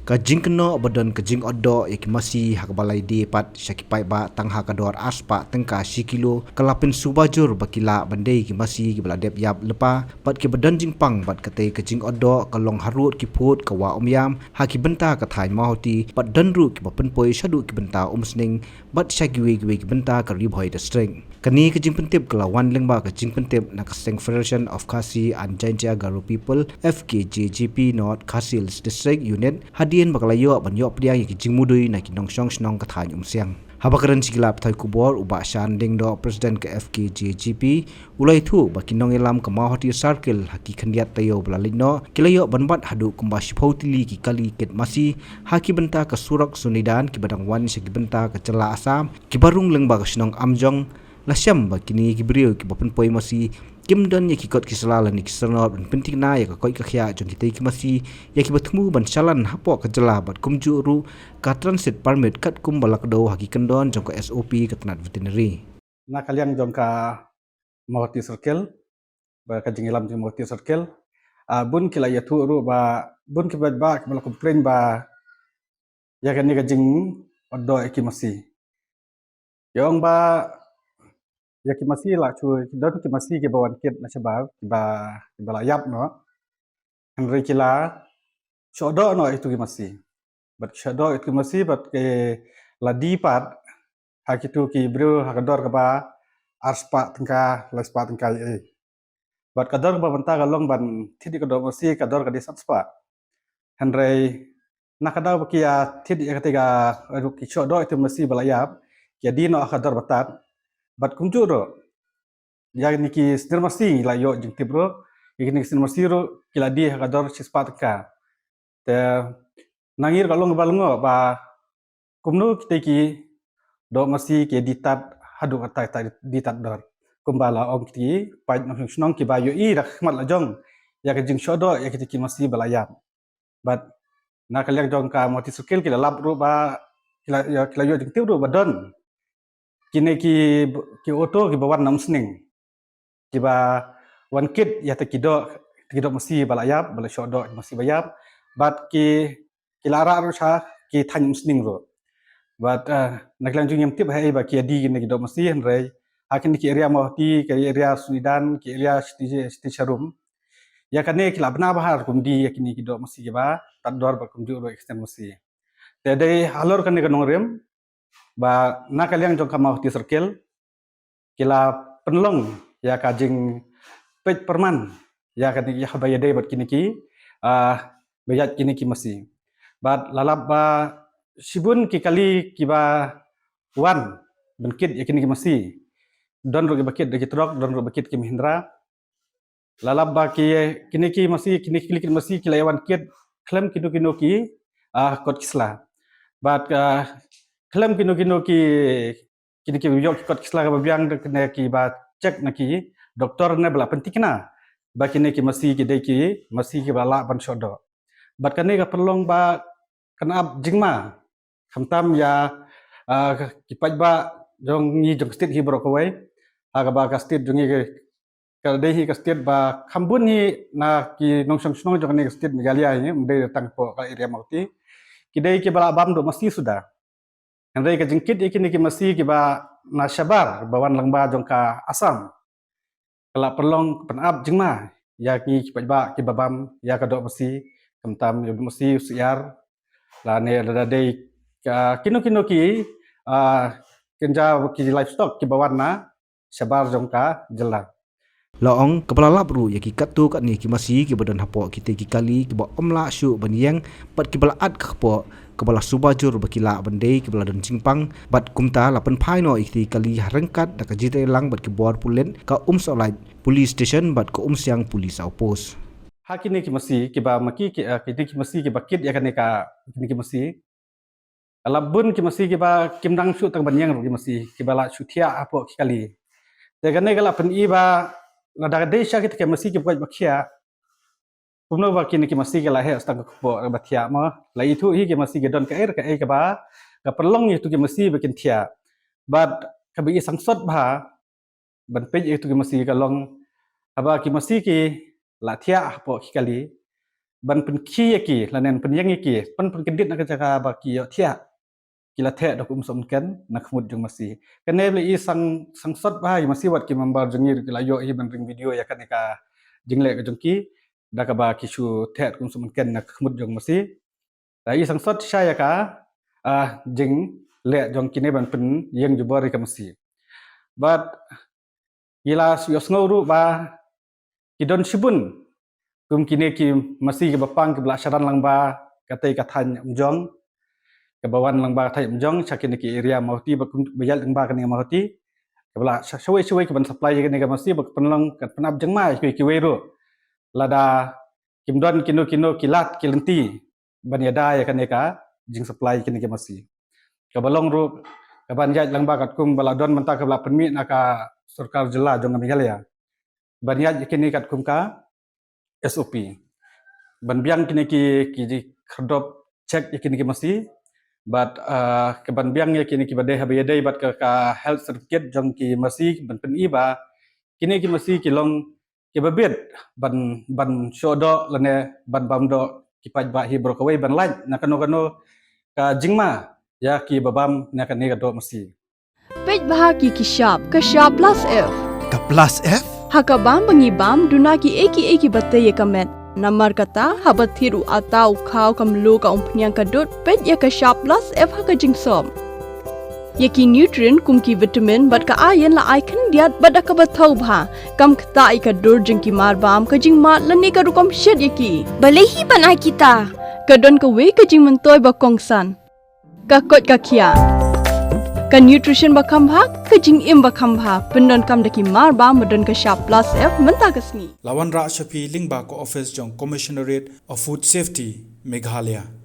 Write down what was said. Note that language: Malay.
Kajing keno badan kajing odo yang masih hak balai di pat syakipai ba tangha kador aspa tengka sikilo kelapin subajur bakila bandai ki masih ki beladep yap lepa pat ki badan jingpang pat kate kajing odo kalong harut ki put kawa omyam haki benta kathai mahoti pat danru ki bapen poi shadu ki benta umsning bat syagiwe ki benta ka ribhoi the string kani kajing pentip kelawan lengba kajing pentip na kaseng Federation of Khasi and Jaintia Garo People FKJGP North Khasi District Unit hadian bakalayo banyo priang yang kajing mudui na kinong syong snong kathai umsiang habakaran sigilap thai kubor uba shanding do president ke FKJGP ulai thu bakinong elam kamahoti circle haki khandiat tayo belalino kilayo banbat hadu kumba shiphautili ki kali ket masi haki benta ka surak sunidan ki badang wan segi benta ka cela asam ki barung lengba ka snong amjong lasyam bakini ki brio ki bapen poi masi kimdan ya kikot kisalala ni kisernot ban penting na ya koi ka khya jon kitai ki masi ya ki batmu ban chalan hapo ka jela bat kumju ru ka transit permit kat kum balak do haki kendon jong ka SOP ka tanat veterinary na kaliang jong ka Mahoti Circle ba ka jingilam jong Mahoti Circle bun kila ya tu ru ba bun ki ba ki bala complain ba ya kan ni ka jing odo ki masi yong ba ya ki masi la chu don ki masi ki bawan kit na sebab ki ba layap no henry kila shodo no itu ki masi bat shodo itu ki masi bat ke ladi pat hak itu ki bro hakador ka ba arspa tengka lespa tengka bat kador ba banta galong ban thidi kador masi kador ka disat spa henry nakadau bakia thidi ketiga ki shodo itu masi balayap jadi no hakador batat bat kunju ro ya niki stir masi la yo jing tibro ini stir masi ro kila di hakador sispa tengka te nangir kalong balongo ba kumno kiteki do masi ke ditat hadu kata ditat dor kumbala ong ti pa nong ki bayo i rahmat la jong ya ke jing shodo ya kiteki masi balayap but na kaliang jong ka moti skill kila lab ro ba kila yo jing tibro badon kine ki auto ki bawan nam sning ki ba one kit ya te kido masi balayap bala shodo masi bayap but ki lara ro sha ki thanyum sning ro but naklang jung yam tip hai ba ki adi ki do masi henrei akin ki area mohti ki area Sudan ki area sti sharum ya kane ki labna bahar kumdi yakini ki do masi ba tad dor ba kumju ro extend masi te dei halor kane kanong rem ba na kaliang jong ka mohti circle kila penlong ya kajing pej perman ya kan ya habaya dei bat kini ki bayat kini ki masi bat lalap ba sibun ki kali ki ba wan benkit ya kini ki masi don ro ki bakit de trok don ro bakit ki Mahindra lalap ba ki kini ki masi kini ki masi ki lawan kit klem kino ki kot kisla bat klem kino ki kini ki yo kot kisla ba biang de kene ki ba cek na ki doktor ne bala penting na ba kini ki masi ki de ki masi ki bala ban shodo bat kane ka perlong ba kanap jingma khamtam ya ki paj ba jong ni jong state hi bro ko wai aga ba ka state jong ni ka de hi ka state ba khambun ni na ki nong song song jong ni state Meghalaya ni mde tang po ka area mauti ki de ki bala bam do masi sudah andai ka jingkit ikini ki masi ki ba na shabar bawan langba jong ka Assam kala perlong penap jingma ya ki paj ba ki babam ya ka do masi khamtam yo masi usiar la ne da dei kino ki kenja ki livestock ki bawarna sabar jongka jelang Laong kepala labru ya ki katu kat ni ki masi ki badan hapo kita ki kali ki ba omla syu baniang pat ki bala at khapo kepala subajur bakila bandai ki bala dan jingpang bat kumta lapan phaino ikti kali harangkat da ka jite lang bat ki bor pulen ka solai police station bat ko siang police outpost hakini ki masi ki ba maki ki masi ki bakit ya kan ki masi alabun ki masi ki ba kimdang syu tang baniang ki masi ki bala syutia apo ki kali de kan kala pen i ba la da de sha ki masi ki buat bakia kumno ba kini ki masi ki la he stang ko bakia ma la itu hi ki masi ki don ka ka ba ka perlong itu ki masi bikin tia but ka bi sangsot ba ban pe itu ki masi ka long aba ki masi ki la tia apo ki kali ban pen ki ki lanen pen yang ki pen kedit nak jaga baki yo tia kila the dok som ken nak khmut jong masih kene le i sang sot ba i masih wat ki member jengir kila yo i ban ring video ya kan ka jingle ka jong ki da ka ba ki chu the som ken nak khmut jong masih da i sang sot saya ka jing le jong kine ban pen yang jubor ka masih but ila yo sngoru ba kidon shibun kum kine ki masih ke bapang ke belaksaran lang ba katai kathan jong ke bawan lang ba thai jong chakin ki area mauti ba bayal lang ba kan mauti ke bela shawai ke ban supply ke ga masih ba penlang kat penap jeng mai ki weru lada kimdon kino kilat kilenti ban yada ya kan ka jing supply kini ke masih ke balong ru ke ban yaj lang ba kat kum baladon menta ke bela permit naka sarkar jela jong Meghalaya ban yaj kini kat kum ka SOP ban biang kini ki khadop check kini ki masih but ke ban biang ya kini ki bade habede bat ka health certificate jong ki masih ban pen i ba kini ki masih ki long ki babet ban shodo lane ban bamdo ki paj ba hi brokawai ban laj nakano ka jingma ya ki babam nakani ka do masih pej bahagi ki sharp plus f Ka plus F? hakabam bangi bam dunaki eki batte ye kamet namar kata habat thiru atau khau kamlu ka umpnyang ka dot pej ya ka sharp plus f haka jingsom yaki nutrient kumki vitamin bat ka iron la icon diat bat ka bathau bha kam khta I ka dur jingki mar bam ka jing mat lani ka rukom shed yaki Balehi banai kita. ka don ka we ka jing mentoy ba kongsan ka kot ka khia ka nutrition ba khambha ka jing im ba khambha pendon kam daki mar ba modon ka sharp plus f menta kasni Lawan Ra Shafi Lingba ko office jong Commissionerate of Food Safety Meghalaya.